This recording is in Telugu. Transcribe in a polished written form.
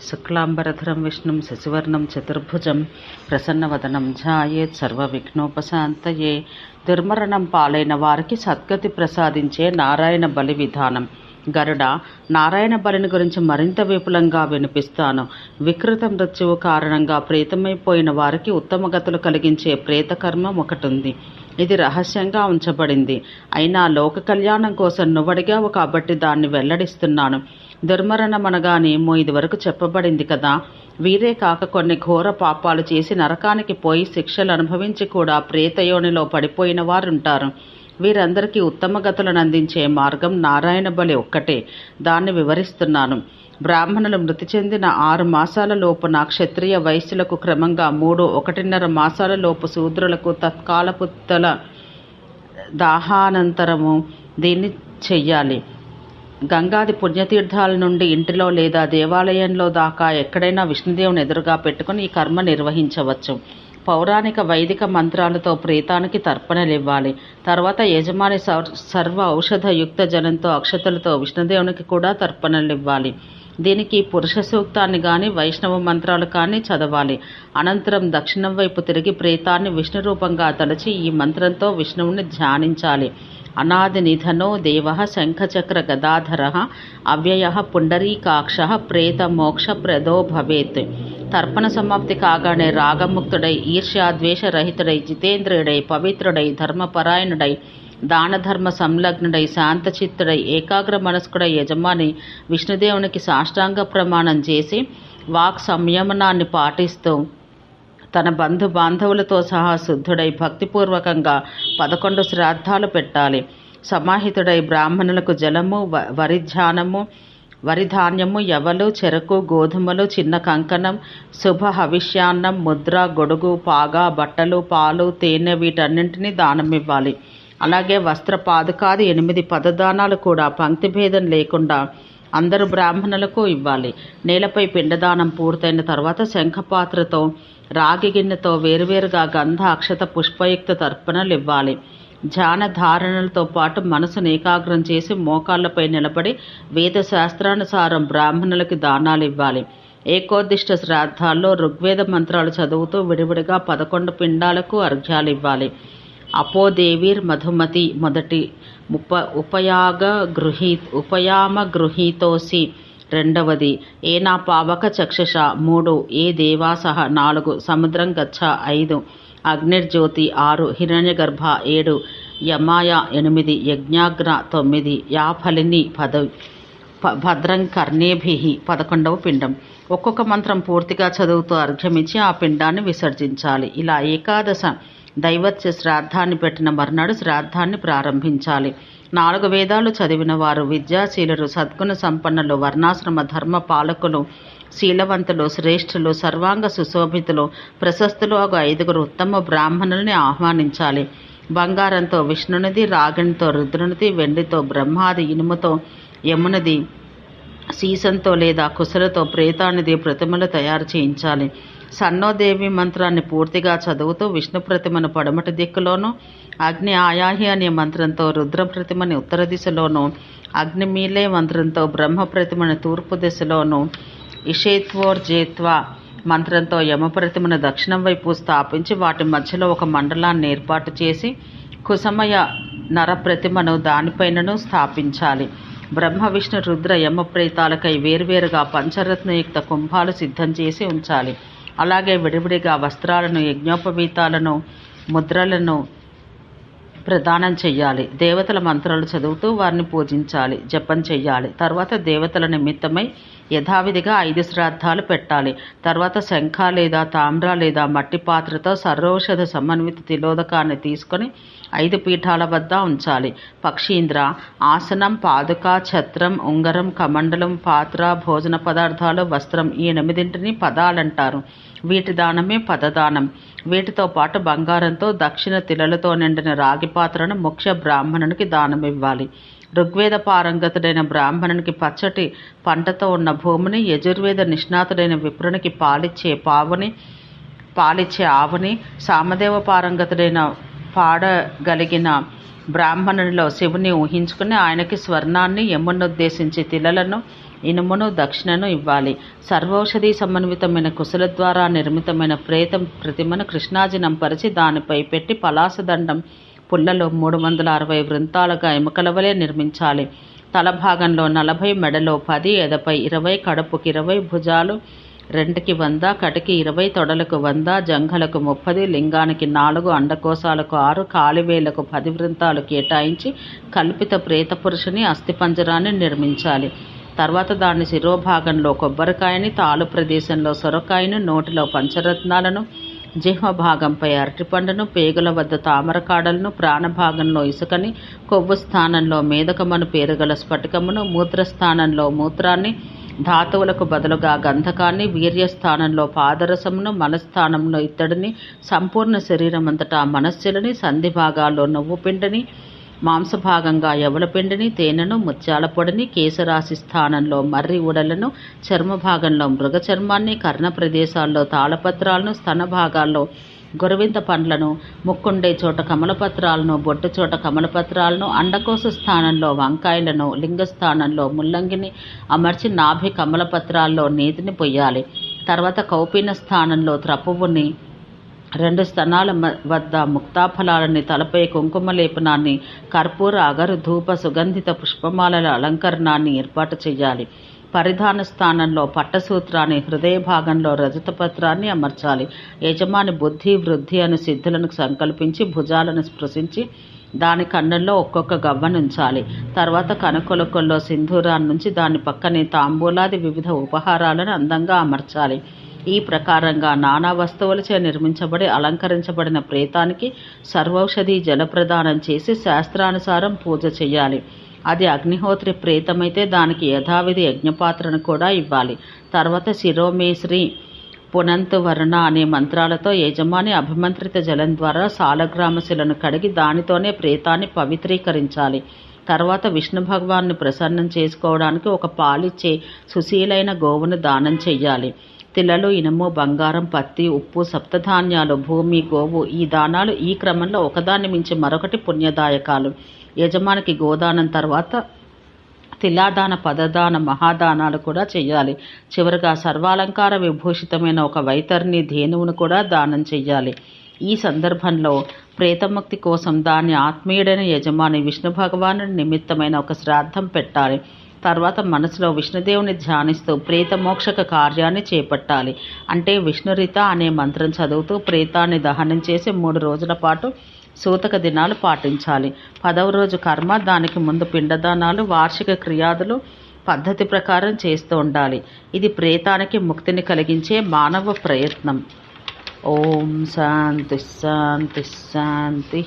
శుక్లాంబరధరం విష్ణుం శశివర్ణం చతుర్భుజం ప్రసన్నవదనం ధ్యాయేత్ సర్వవిఘ్నోపశాంతయే. దుర్మరణం పాలైన వారికి సద్గతి ప్రసాదించే నారాయణ బలి విధానం. గరుడ, నారాయణ బలిని గురించి మరింత విపులంగా వినిపిస్తాను. వికృత మృత్యువు కారణంగా ప్రేతమైపోయిన వారికి ఉత్తమ గతులు కలిగించే ప్రేతకర్మం ఒకటుంది. ఇది రహస్యంగా ఉంచబడింది. అయినా లోక కళ్యాణం కోసం నువ్వడిగావు కాబట్టి దాన్ని వెల్లడిస్తున్నాను. దుర్మరణం అనగానేమో ఇదివరకు చెప్పబడింది కదా. వీరే కాక కొన్ని ఘోర పాపాలు చేసి నరకానికి పోయి శిక్షలు అనుభవించి కూడా ప్రేతయోనిలో పడిపోయిన వారుంటారు. వీరందరికీ ఉత్తమ గతులను అందించే మార్గం నారాయణ బలి ఒక్కటే. దాన్ని వివరిస్తున్నాను. బ్రాహ్మణులు మృతి చెందిన 6 మాసాల లోపున క్షత్రియ వైశ్యులకు, క్రమంగా 1.5 మాసాల లోపు శూద్రులకు, తత్కాలపుత్తల దాహానంతరము దీన్ని చెయ్యాలి. గంగాది పుణ్యతీర్థాల నుండి ఇంటిలో లేదా దేవాలయంలో దాకా ఎక్కడైనా విష్ణుదేవుని ఎదురుగా పెట్టుకుని ఈ కర్మ నిర్వహించవచ్చు. పౌరాణిక వైదిక మంత్రాలతో ప్రేతానికి తర్పణలివ్వాలి. తర్వాత యజమాని సర్వ ఔషధయుక్త జలంతో అక్షతలతో విష్ణుదేవునికి కూడా తర్పణలివ్వాలి. దీనికి పురుష సూక్తాన్ని కానీ వైష్ణవ మంత్రాలు కానీ చదవాలి. అనంతరం దక్షిణం వైపు తిరిగి ప్రేతాన్ని విష్ణు రూపంగా తలచి ఈ మంత్రంతో విష్ణువుని ధ్యానించాలి. అనాది నిధనో దేవ శంఖచక్ర గదాధర అవ్యయ పుండరీకాక్ష ప్రేత మోక్ష ప్రదో భవేత్. తర్పణ సమాప్తి కాగానే రాగముక్తుడై, ఈర్ష్యాద్వేష రహితుడై, జితేంద్రియుడై, పవిత్రుడై, ధర్మపరాయణుడై, దానధర్మ సంలగ్నుడై, శాంతచిత్తుడై, ఏకాగ్ర మనస్కుడై యజమాని విష్ణుదేవునికి సాష్టాంగ ప్రమాణం చేసి వాక్ సంయమనాన్ని పాటిస్తూ తన బంధు బాంధవులతో సహా శుద్ధుడై భక్తిపూర్వకంగా 11 శ్రాద్ధాలు పెట్టాలి. సమాహితుడై బ్రాహ్మణులకు జలము, వరిధాన్యము, యవలు, చెరకు, గోధుమలు, చిన్న కంకణం, శుభ హవిష్యాన్నం, ముద్ర, గొడుగు, పాగా, బట్టలు, పాలు, తేనె వీటన్నింటినీ దానమివ్వాలి. అలాగే వస్త్ర పాదుకాది 8 పదదానాలు కూడా పంక్తి భేదం లేకుండా అందరు బ్రాహ్మణులకు ఇవ్వాలి. నేలపై పిండదానం పూర్తయిన తర్వాత శంఖపాత్రతో, రాగి గిన్నెతో వేరువేరుగా గంధ, అక్షత, పుష్పయుక్త తర్పణలు ఇవ్వాలి. ధ్యాన ధారణలతో పాటు మనసును ఏకాగ్రం చేసి మోకాళ్లపై నిలబడి వేద శాస్త్రానుసారం బ్రాహ్మణులకి దానాలు ఇవ్వాలి. ఏకోద్దిష్ట శ్రాద్ధాల్లో ఋగ్వేద మంత్రాలు చదువుతూ విడివిడిగా 11 పిండాలకు అర్ఘ్యాలు ఇవ్వాలి. అపోదేవీర్ మధుమతి మొదటి, ఉపయామ గృహీతోసి రెండవది, ఏనా పావక చక్షుష 3, ఏ దేవాసహ 4, సముద్రం గచ్చ 5, అగ్నిర్జ్యోతి 6, హిరణ్యగర్భ 7, యమాయ 8, యజ్ఞాగ్ర 9, యాఫలిని 10, భద్రం కర్ణేభి 11వ పిండం. ఒక్కొక్క మంత్రం పూర్తిగా చదువుతూ అర్ఘ్యమిచ్చి ఆ పిండాన్ని విసర్జించాలి. ఇలా ఏకాదశ దైవత్య శ్రాద్ధాన్ని పెట్టిన మర్నాడు శ్రాద్ధాన్ని ప్రారంభించాలి. 4 వేదాలు చదివిన వారు, విద్యాశీలురు, సద్గుణ సంపన్నులు, వర్ణాశ్రమ ధర్మ పాలకులు, శీలవంతులు, శ్రేష్ఠులు, సర్వాంగ సుశోభితులు, ప్రశస్తులు 5 ఉత్తమ బ్రాహ్మణుల్ని ఆహ్వానించాలి. బంగారంతో విష్ణునిది, రాగినితో రుద్రునిది, వెండితో బ్రహ్మాది, ఇనుముతో యమునిది, సీసంతో లేదా కుశలతో ప్రేతానిది ప్రతిమలు తయారు చేయించాలి. సన్నోదేవి మంత్రాన్ని పూర్తిగా చదువుతూ విష్ణు ప్రతిమను పడమటి దిక్కులోనూ, అగ్ని ఆయాహి అనే మంత్రంతో రుద్ర ప్రతిమని ఉత్తర దిశలోనూ, అగ్నిమీలే మంత్రంతో బ్రహ్మ ప్రతిమని తూర్పు దిశలోనూ, ఇషేత్వోర్జేత్వ మంత్రంతో యమ ప్రతిమను దక్షిణం వైపు స్థాపించి వాటి మధ్యలో ఒక మండలాన్ని ఏర్పాటు చేసి కుసమయ నర ప్రతిమను దానిపైనను స్థాపించాలి. బ్రహ్మ, విష్ణు, రుద్ర, యమ ప్రేతాలకై వేర్వేరుగా పంచరత్నయుక్త కుంభాలు సిద్ధం చేసి ఉంచాలి. అలాగే విడివిడిగా వస్త్రాలను, యజ్ఞోపవీతాలను, ముద్రలను ప్రదానం చెయ్యాలి. దేవతల మంత్రాలు చదువుతూ వారిని పూజించాలి, జపం చెయ్యాలి. తర్వాత దేవతల నిమిత్తమై యథావిధిగా 5 శ్రాద్ధాలు పెట్టాలి. తర్వాత శంఖ లేదా తామ్ర లేదా మట్టి పాత్రతో సర్వౌషధ సమన్విత తిలోదకాన్ని తీసుకొని 5 పీఠాల వద్ద ఉంచాలి. పక్షీంద్ర, ఆసనం, పాదుక, ఛత్రం, ఉంగరం, కమండలం, పాత్ర, భోజన పదార్థాలు, వస్త్రం ఈ 8ంటిని పదాలంటారు. వీటి దానమే పదదానం. వీటితో పాటు బంగారంతో, దక్షిణ తిలలతో నిండిన రాగి పాత్రను ముఖ్య బ్రాహ్మణునికి దానమివ్వాలి. ఋగ్వేద పారంగతుడైన బ్రాహ్మణునికి పచ్చటి పంటతో ఉన్న భూమిని, యజుర్వేద నిష్ణాతుడైన విప్రునికి పాలిచ్చే ఆవుని, సామదేవ పారంగతుడైన పాడగలిగిన బ్రాహ్మణునిలో శివుని ఊహించుకుని ఆయనకి స్వర్ణాన్ని, యమునుద్దేశించి తిలలను, ఇనుమును దక్షిణను ఇవ్వాలి. సర్వౌషధి సమన్వితమైన కుశల ద్వారా నిర్మితమైన ప్రేతం ప్రతిమను కృష్ణాజినం పరిచి దానిపై పెట్టి పలాసదండం పుల్లలో 360 వృంతాలుగా ఎముకల వలె నిర్మించాలి. తల భాగంలో 40, మెడలో 10, ఎదపై 20, కడుపుకి 20, భుజాలు 2కి 100, కటికి 20, తొడలకు 100, జంఘలకు 30, లింగానికి 4, అండకోశాలకు 6, కాలివేలకు 10 వృంతాలు కేటాయించి కల్పిత ప్రేత పురుషుని అస్థిపంజరాన్ని నిర్మించాలి. తర్వాత దాని శిరోభాగంలో కొబ్బరికాయని, తాలు ప్రదేశంలో సొరకాయను, నోటిలో పంచరత్నాలను, జిహ్వ భాగంపై అరటిపండును, పేగుల వద్ద తామరకాడలను, ప్రాణభాగంలో ఇసుకని, కొవ్వు స్థానంలో మేదకమను పేరుగల స్ఫటికమును, మూత్రస్థానంలో మూత్రాన్ని, ధాతువులకు బదులుగా గంధకాన్ని, వీర్యస్థానంలో పాదరసమును, మలస్థానంలో ఇత్తడిని, సంపూర్ణ శరీరం అంతటా మనస్సులని, సంధి భాగాల్లో నువ్వు పిండిని, మాంసభాగంగా యవల పిండిని, తేనెను, ముత్యాల పొడిని, కేశరాశి స్థానంలో మర్రి ఉడలను, చర్మ భాగంలో మృగ చర్మాన్ని, కర్ణ ప్రదేశాల్లో తాళపత్రాలను, స్తన భాగాల్లో గొరవింత పండ్లను, ముక్కుండే చోట కమలపత్రాలను, బొట్టు చోట కమలపత్రాలను, అండకోశ స్థానంలో వంకాయలను, లింగస్థానంలో ముల్లంగిని అమర్చి నాభి కమలపత్రాల్లో నేతిని పొయ్యాలి. తర్వాత కౌపీన స్థానంలో త్రపువుని, 2 స్తనాల వద్ద ముక్తాఫలాలని, తలపై కుంకుమ లేపనాన్ని, కర్పూర అగరు ధూప సుగంధిత పుష్పమాలల అలంకరణాన్ని ఏర్పాటు చేయాలి. పరిధాన స్థానంలో పట్టసూత్రాన్ని, హృదయ భాగంలో రజతపత్రాన్ని అమర్చాలి. యజమాని బుద్ధి వృద్ధి అను సిద్ధులను సంకల్పించి భుజాలను స్పృశించి దాని కన్నుల్లో ఒక్కొక్క గవ్వనుంచాలి. తర్వాత కనుకొలకొల్లో సింధూరాన్ని నుంచి దాని పక్కనే తాంబూలాది వివిధ ఉపహారాలను అందంగా అమర్చాలి. ఈ ప్రకారంగా నానా వస్తువులచే నిర్మించబడి అలంకరించబడిన ప్రేతానికి సర్వౌషధి జలప్రదానం చేసి శాస్త్రానుసారం పూజ చేయాలి. అది అగ్నిహోత్రి ప్రేతమైతే దానికి యథావిధి యజ్ఞపాత్రను కూడా ఇవ్వాలి. తర్వాత శిరోమేశ్రీ పునంతు వర్ణ అనే మంత్రాలతో యజమాని అభిమంత్రిత జలం ద్వారా సాలగ్రామశిలను కడిగి దానితోనే ప్రేతాన్ని పవిత్రీకరించాలి. తర్వాత విష్ణు భగవాన్ని ప్రసన్నం చేసుకోవడానికి ఒక పాలిచ్చే సుశీలైన గోవును దానం చెయ్యాలి. తిలలు, ఇనుము, బంగారం, పత్తి, ఉప్పు, సప్తధాన్యాలు, భూమి, గోవు ఈ దానాలు ఈ క్రమంలో ఒకదాన్ని మించి మరొకటి పుణ్యదాయకాలు. యజమానికి గోదానం తర్వాత తిలాదాన, పదదాన, మహాదానాలు కూడా చెయ్యాలి. చివరిగా సర్వాలంకార విభూషితమైన ఒక వైతరిని ధేనువును కూడా దానం చెయ్యాలి. ఈ సందర్భంలో ప్రేతముక్తి కోసం దాని ఆత్మీయుడైన యజమాని విష్ణు భగవాను నిమిత్తమైన ఒక శ్రాద్ధం పెట్టాలి. తర్వాత మనసులో విష్ణుదేవుని ధ్యానిస్తూ ప్రేతమోక్షక కార్యాన్ని చేపట్టాలి. అంటే విష్ణురిత అనే మంత్రం చదువుతూ ప్రేతాన్ని దహనం చేసి 3 రోజుల పాటు సూతక దినాలు పాటించాలి. 10వ రోజు కర్మ, దానికి ముందు పిండదానాలు, వార్షిక క్రియాదులు పద్ధతి ప్రకారం చేస్తూ ఉండాలి. ఇది ప్రేతానికి ముక్తిని కలిగించే మానవ ప్రయత్నం. ఓం శాంతి శాంతి శాంతి.